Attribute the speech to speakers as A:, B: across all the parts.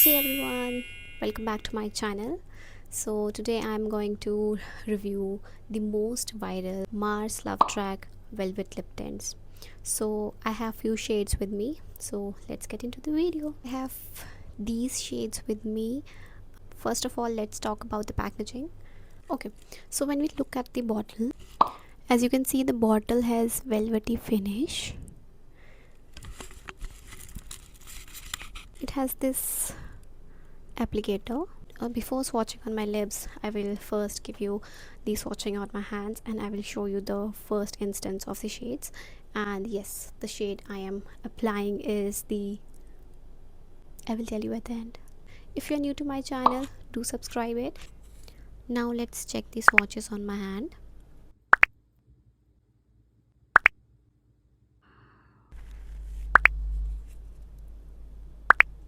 A: Hey everyone, welcome back to my channel. So today I'm going to review the most viral MARS Love Track Velvet Lip Tints. So I have few shades with me, so let's get into the video. I have these shades with me. First of all, let's talk about the packaging. Okay, so when we look at the bottle, as you can see, the bottle has velvety finish. It has this applicator. Before swatching on my lips, I will first give you the swatching on my hands and I will show you the first instance of the shades. And yes, the shade I am applying is I will tell you at the end. If you're new to my channel, do subscribe it. Now let's check the swatches on my hand.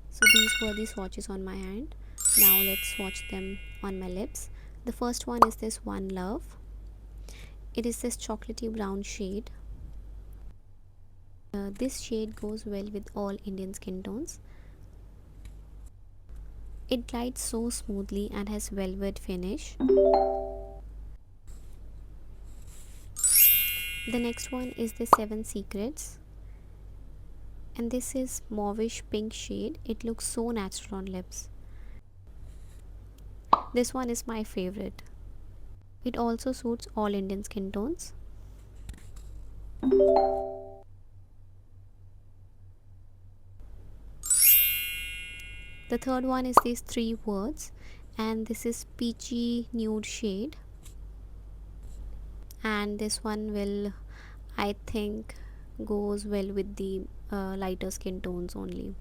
A: So these were the swatches on my hand. Now let's swatch them on my lips. The first one is this One Love. It is this chocolatey brown shade. This shade goes well with all Indian skin tones. It glides so smoothly and has velvet finish. The next one is the Seven Secrets. And this is mauvish pink shade. It looks so natural on lips. This one is my favorite. It also suits all Indian skin tones. The third one is these Three Words, and this is peachy nude shade. And this one will, I think, goes well with the lighter skin tones only.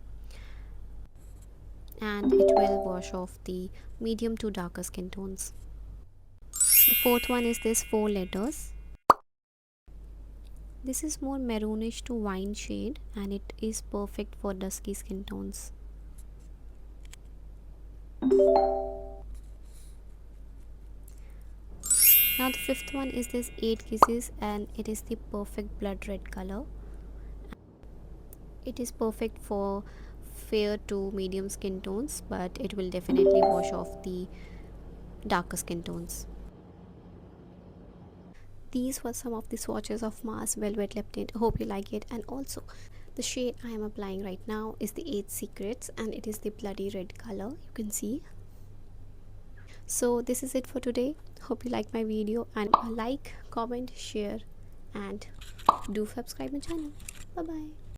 A: And it will wash off the medium to darker skin tones. The fourth one is this Four Letters. This is more maroonish to wine shade and it is perfect for dusky skin tones. Now the fifth one is this Eight Kisses and it is the perfect blood red color. It is perfect for fair to medium skin tones, but it will definitely wash off the darker skin tones. These were some of the swatches of MARS Velvet Lip Tint. I hope you like it. And also, the shade I am applying right now is the Eight Secrets and it is the bloody red color, you can see. So this is it for today. Hope you like my video, and like, comment, share and do subscribe my channel. Bye bye.